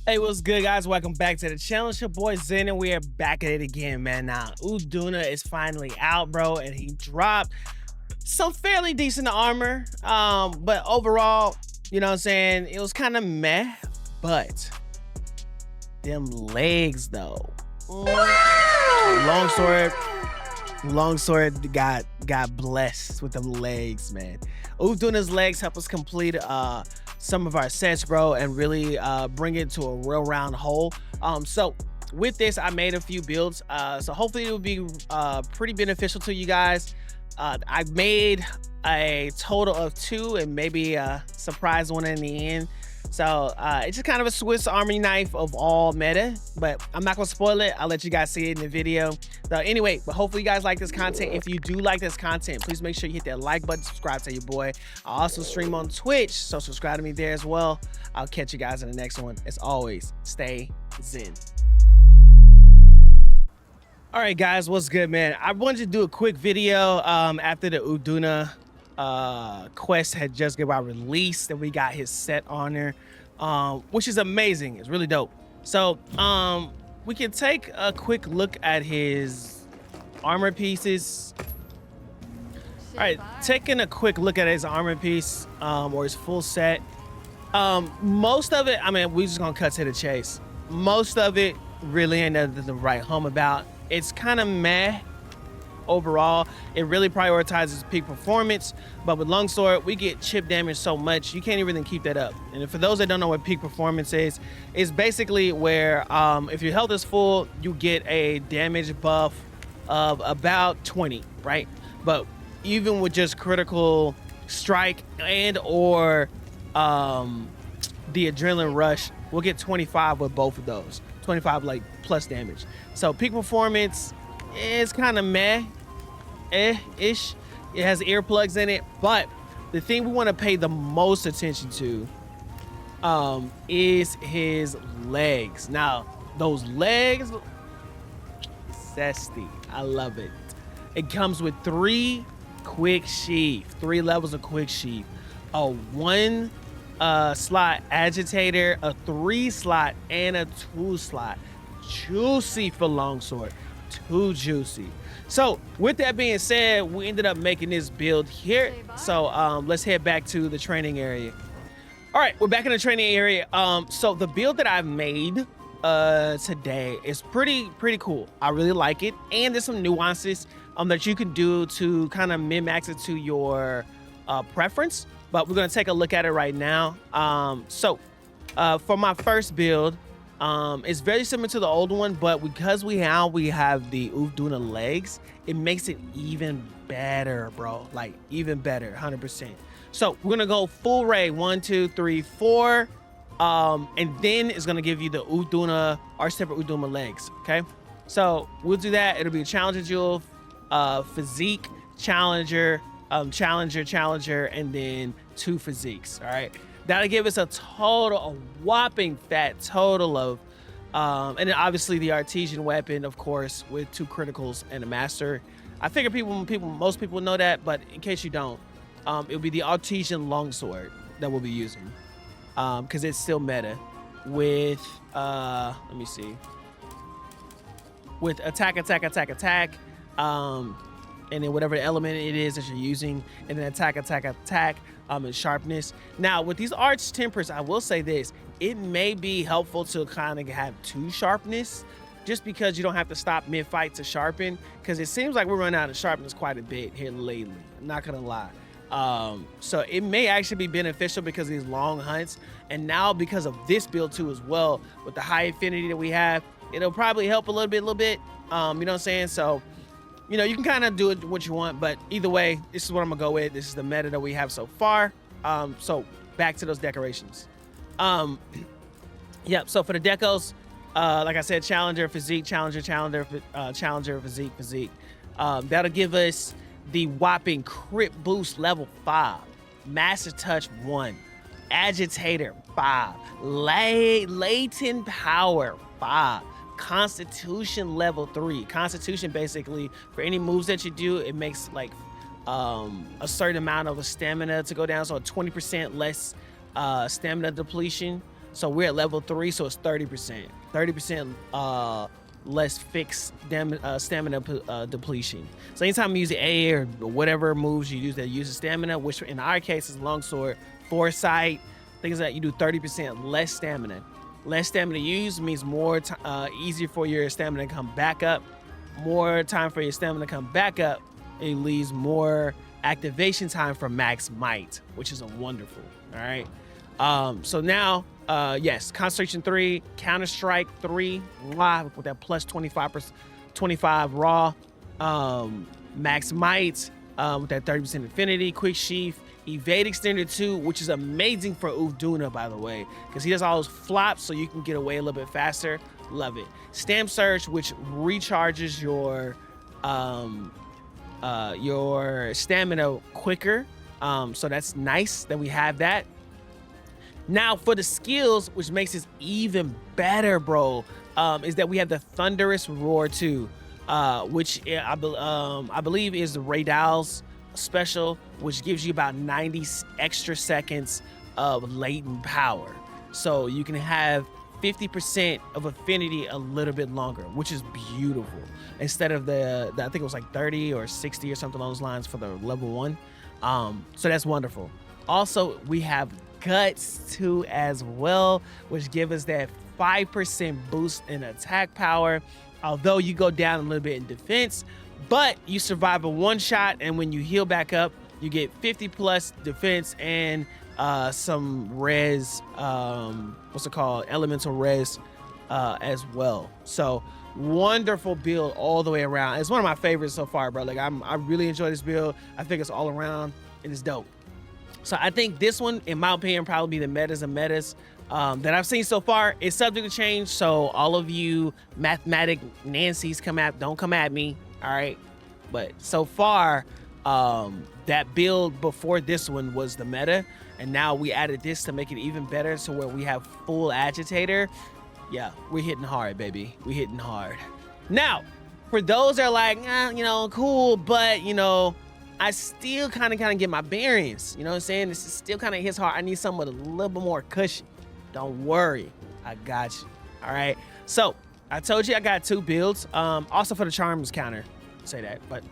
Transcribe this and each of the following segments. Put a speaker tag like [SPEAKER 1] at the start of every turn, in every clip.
[SPEAKER 1] Hey, what's good, guys? Welcome back to the channel. It's your boy Zen, and we are back at it again, man. Now, Duna is finally out, bro, and he dropped some fairly decent armor. But overall, you know what I'm saying? It was kind of meh, but them legs, though. Longsword. Longsword got blessed with them legs, man. Duna's legs help us complete some of our sets, bro, and really bring it to a real round hole. So with this, I made a few builds, so hopefully it will be pretty beneficial to you guys. I made a total of 2 and maybe a surprise one in the end. So it's just kind of a Swiss Army knife of all meta, but I'm not gonna spoil it. I'll let you guys see it in the video. So anyway, but hopefully you guys like this content. If you do like this content, please make sure you hit that like button, subscribe to your boy. I also stream on Twitch, so subscribe to me there as well. I'll catch you guys in the next one. As always, stay zen. All right, guys, what's good, man? I wanted to do a quick video after the Duna quest had just got released, and we got his set on there, which is amazing. It's really dope. So we can take a quick look at his armor pieces. All right, taking a quick look at his armor piece or his full set. Most of it, I mean, we're just gonna cut to the chase. Most of it really ain't nothing to write home about. It's kind of meh overall. It really prioritizes peak performance, but with Longsword, we get chip damage so much you can't even keep that up. And for those that don't know what peak performance is, it's basically where if your health is full, you get a damage buff of about 20, right? But even with just critical strike and or the adrenaline rush, we'll get 25 with both of those. 25 like plus damage. So peak performance is kind of meh ish. It has earplugs in it, but the thing we want to pay the most attention to is his legs. Now those legs, zesty. I love it. It comes with 3 quick sheath, 3 levels of quick sheath, a 1 slot agitator, a 3 slot, and a 2 slot. Juicy for Longsword, too juicy. So with that being said, we ended up making this build here. So let's head back to the training area. All right, we're back in the training area. So the build that I've made today is pretty cool. I really like it, and there's some nuances that you can do to kind of min-max it to your preference. But we're gonna take a look at it right now. For my first build, it's very similar to the old one, but because we have the Duna legs, it makes it even better, bro. Like even better, 100%. So we're gonna go full ray, 1, 2, 3, 4, and then it's gonna give you the Duna, our separate Duna legs. Okay, so we'll do that. It'll be a challenger jewel, physique, challenger, challenger, and then 2 physiques. All right, that'll give us a whopping fat total of and then obviously the artesian weapon, of course, with 2 criticals and a master. I figure most people know that, but in case you don't, it'll be the artesian longsword that we'll be using because it's still meta with let me see, with attack, and then whatever the element it is that you're using, and then attack, and sharpness. Now with these arch tempers, I will say this: it may be helpful to kind of have 2 sharpness, just because you don't have to stop mid-fight to sharpen. Because it seems like we're running out of sharpness quite a bit here lately. I'm not gonna lie. So it may actually be beneficial because of these long hunts, and now because of this build too as well, with the high affinity that we have, it'll probably help a little bit. You know what I'm saying? So, you know, you can kind of do it what you want, but either way, this is what I'm gonna go with. This is the meta that we have so far. So back to those decorations. Yep. So for the decos, like I said, challenger, physique, challenger, physique. That'll give us the whopping crit boost level 5, master touch 1, agitator 5, latent power 5. Constitution level 3. Constitution, basically, for any moves that you do, it makes like a certain amount of stamina to go down, so 20% less stamina depletion. So we're at level 3, so it's 30%. 30% less fixed stamina depletion. So anytime you use the A or whatever moves you use that uses stamina, which in our case is longsword, foresight, things like that, you do 30% less stamina. Less stamina used means more easier for your stamina to come back up. More time for your stamina to come back up. It leaves more activation time for max might, which is a wonderful. All right. So now, yes, concentration 3, counter strike 3, with that plus 25%, 25 raw, max might, with that 30% infinity, quick sheath, evade extender 2, which is amazing for Duna, by the way, because he does all those flops, so you can get away a little bit faster. Love it. Stamp surge, which recharges your stamina quicker. So that's nice that we have that. Now for the skills, which makes this even better, bro, is that we have the Thunderous Roar 2, which I believe is the Raydal's special, which gives you about 90 extra seconds of latent power. So you can have 50% of affinity a little bit longer, which is beautiful. Instead of the I think it was like 30 or 60 or something along those lines for the level 1. So that's wonderful. Also, we have Guts 2 as well, which give us that 5% boost in attack power. Although you go down a little bit in defense, but you survive a one shot, and when you heal back up, you get 50 plus defense and some res, what's it called, elemental res as well. So wonderful build all the way around. It's one of my favorites so far, bro. Like I really enjoy this build. I think it's all around and it's dope. So I think this one, in my opinion, probably be the metas of metas that I've seen so far. It's subject to change, so all of you mathematic Nancy's don't come at me, all right? But so far, that build before this one was the meta, and now we added this to make it even better, so where we have full agitator. Yeah, we're hitting hard, baby. We're hitting hard. Now, for those that are like, you know, cool, but, you know, I still kind of get my bearings. You know what I'm saying? This is still kind of hits hard. I need something with a little bit more cushion. Don't worry, I got you. All right. So I told you I got 2 builds. Also for the charms counter, say that. But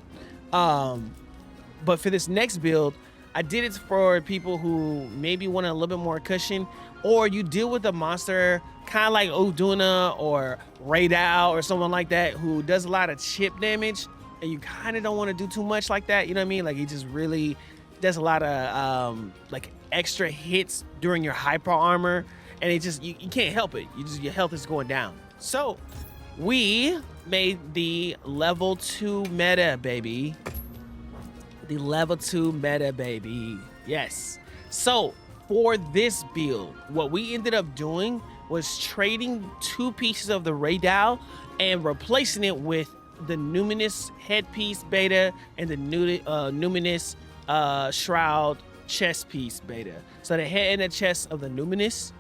[SPEAKER 1] for this next build, I did it for people who maybe want a little bit more cushion, or you deal with a monster kind of like Duna or Raydal or someone like that who does a lot of chip damage. And you kind of don't want to do too much like that, you know what I mean? Like he just really does a lot of like extra hits during your hyper armor, and it just you can't help it. Your health is going down. So we made the level 2 meta, baby. The level 2 meta, baby. Yes. So for this build, what we ended up doing was trading 2 pieces of the Raydal and replacing it with the Numinous headpiece beta and the Numinous shroud chest piece beta. So the head and the chest of the Numinous,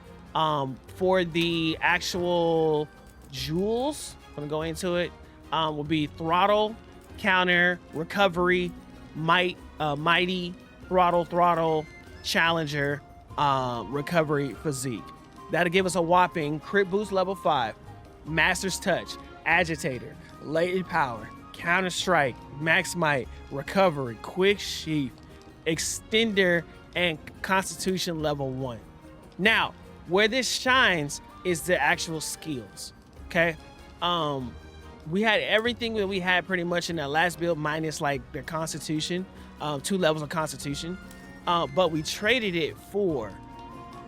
[SPEAKER 1] for the actual jewels, I'm gonna go into it, will be throttle, counter, recovery, mighty, throttle, challenger, recovery, physique. That'll give us a whopping crit boost level 5, master's touch, agitator, latent power, counter strike, max might, recovery, quick sheath, extender, and constitution level 1. Now, where this shines is the actual skills. Okay, we had everything that we had pretty much in that last build, minus like the constitution, 2 levels of constitution, but we traded it for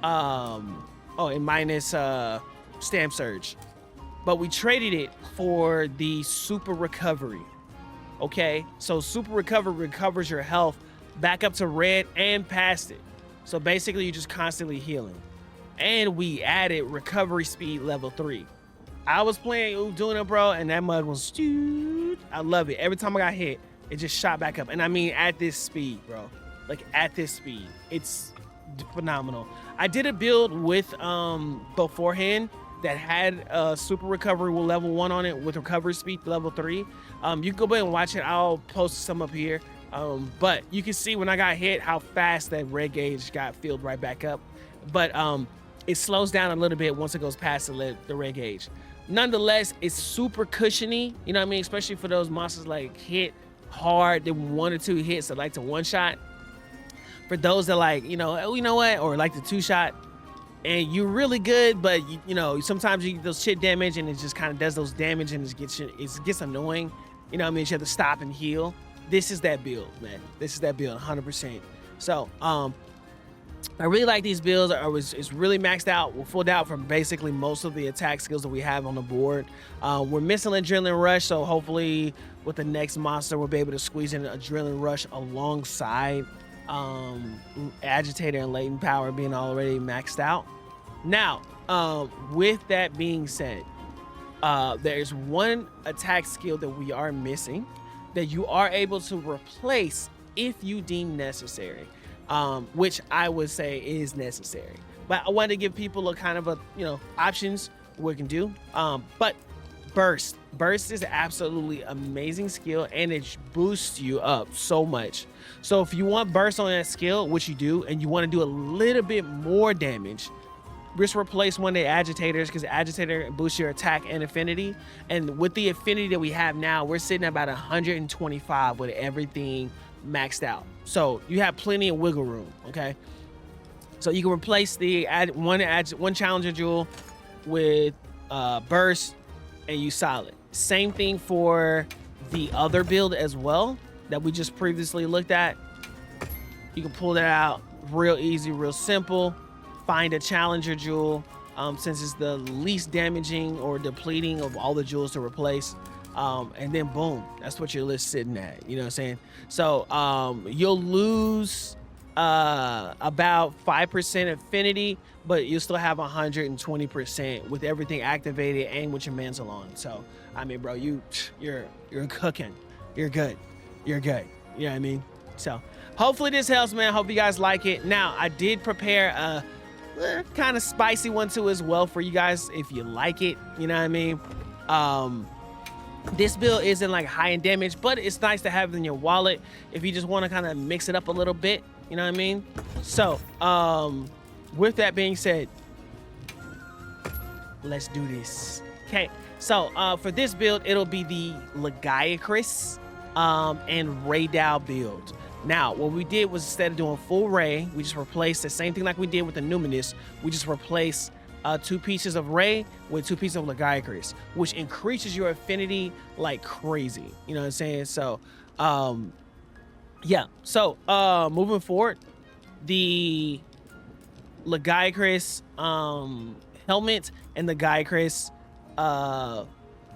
[SPEAKER 1] and minus stamp surge. But we traded it for the super recovery. Okay, so super recovery recovers your health back up to red and past it. So basically you're just constantly healing. And we added recovery speed level 3. I was playing Duna, bro, and that mug was, I love it. Every time I got hit, it just shot back up. And I mean, at this speed, bro, like at this speed, it's phenomenal. I did a build with beforehand that had super recovery with level 1 on it with recovery speed level 3. You can go back and watch it. I'll post some up here. But you can see when I got hit how fast that red gauge got filled right back up. But it slows down a little bit once it goes past the red gauge. Nonetheless, it's super cushiony, you know what I mean? Especially for those monsters like hit hard, they 1 or 2 hits that like to one shot. For those that like, you know, oh, you know what, or like the 2 shot, and you're really good, but you know, sometimes you get those shit damage and it just kind of does those damage and it gets annoying. You know what I mean? You have to stop and heal. This is that build, man. This is that build, 100%. So, I really like these builds. It's really maxed out. We're full out from basically most of the attack skills that we have on the board. We're missing Adrenaline Rush, so hopefully with the next monster, we'll be able to squeeze in an Adrenaline Rush alongside Agitator and Latent Power being already maxed out. Now, with that being said, there's one attack skill that we are missing that you are able to replace if you deem necessary. Which I would say is necessary. But I wanted to give people a kind of a, you know, options we can do. But Burst. Burst is an absolutely amazing skill and it boosts you up so much. So if you want Burst on that skill, which you do, and you want to do a little bit more damage, just replace one of the Agitators, because Agitator boosts your attack and affinity. And with the affinity that we have now, we're sitting at about 125 with everything maxed out. So you have plenty of wiggle room, okay? So you can replace the one Challenger Jewel with Burst and you solid. Same thing for the other build as well that we just previously looked at. You can pull that out real easy, real simple. Find a Challenger Jewel, since it's the least damaging or depleting of all the jewels to replace. And then boom, that's what your list sitting at, you know what I'm saying? So you'll lose about 5% affinity, but you'll still have 120% with everything activated and with your mantle on. So I mean, bro, you're cooking. You're good. You're good. You know what I mean? So hopefully this helps, man. Hope you guys like it. Now, I did prepare a kind of spicy one too as well for you guys if you like it. You know what I mean? This build isn't like high in damage, but it's nice to have in your wallet if you just want to kind of mix it up a little bit. You know what I mean? So, with that being said, let's do this. Okay, so for this build, it'll be the Lagiacrus and Raydal build. Now, what we did was instead of doing full Ray, we just replaced the same thing like we did with the Numinous. We just replaced 2 pieces of Ray with 2 pieces of Lagiacrus, which increases your affinity like crazy. You know what I'm saying? So, yeah. So, moving forward, the Lagiacrus helmet and the Lagiacrus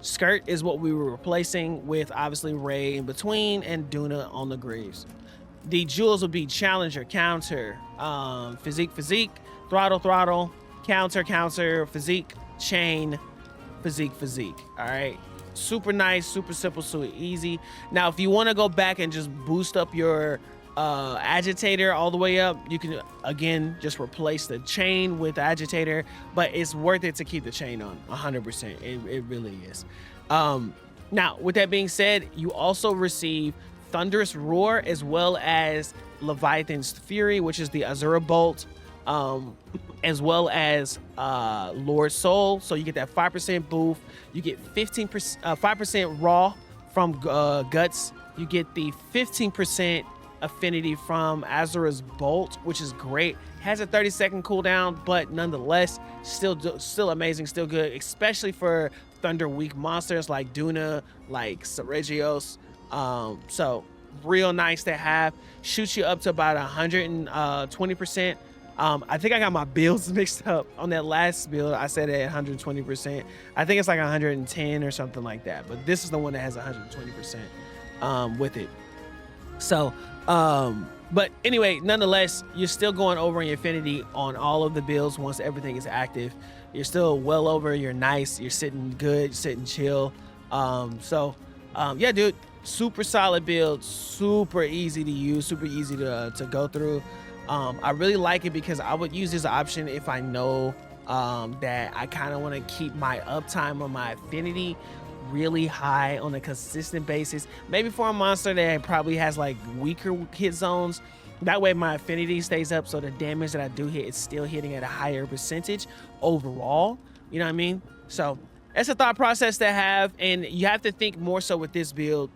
[SPEAKER 1] skirt is what we were replacing with, obviously Ray in between and Duna on the greaves. The jewels will be Challenger, Counter, Physique, Throttle, Counter, Physique, Chain, Physique. All right. Super nice, super simple, super easy. Now, if you want to go back and just boost up your Agitator all the way up, you can, again, just replace the Chain with the Agitator, but it's worth it to keep the Chain on 100%. It really is. Now, with that being said, you also receive Thunderous Roar as well as Leviathan's Fury, which is the Azura Bolt, as well as Lord Soul. So you get that 5% boost. You get 5% raw from Guts. You get the 15% affinity from Azura's Bolt, which is great. Has a 30-second cooldown, but nonetheless, still amazing, still good, especially for Thunder weak monsters like Duna, like Seregios. So real nice to have. Shoots you up to about 120%. I think I got my builds mixed up on that last build. I said at 120%. I think it's like 110 or something like that, but this is the one that has 120% with it. So, but anyway, nonetheless, you're still going over your affinity on all of the builds once everything is active. You're still well over. You're nice. You're sitting good. You're sitting chill. Yeah, dude, super solid build. Super easy to use. Super easy to go through. I really like it because I would use this option if I know that I kind of want to keep my uptime on my affinity really high on a consistent basis. Maybe for a monster that probably has like weaker hit zones, That way my affinity stays up, so the damage that I do hit is still hitting at a higher percentage overall. You know what I mean? So that's a thought process to have, and you have to think more so with this build,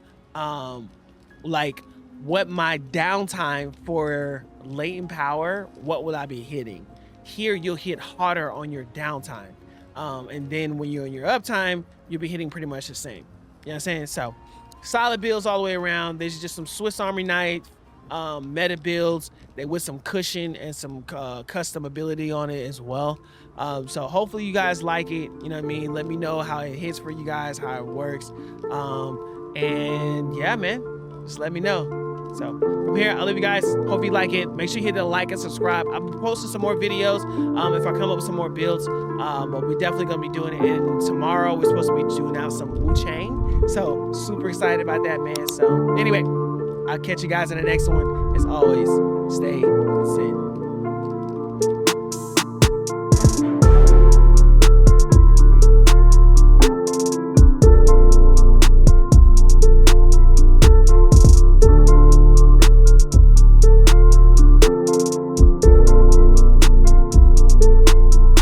[SPEAKER 1] like what my downtime for latent power, what will I be hitting? Here you'll hit harder on your downtime, and then when you're in your uptime, you'll be hitting pretty much the same. You know what I'm saying? So solid builds all the way around. There's just some Swiss Army knife meta builds that with some cushion and some custom ability on it as well. So hopefully you guys like it. You know what I mean? Let me know how it hits for you guys, how it works. And yeah, man, just let me know. So from here, I'll leave you guys. Hope you like it. Make sure you hit the like and subscribe. I'm posting some more videos if I come up with some more builds. But we're definitely gonna be doing it. And tomorrow we're supposed to be doing out some Wu Chang. So super excited about that, man. So anyway, I'll catch you guys in the next one. As always, stay consistent.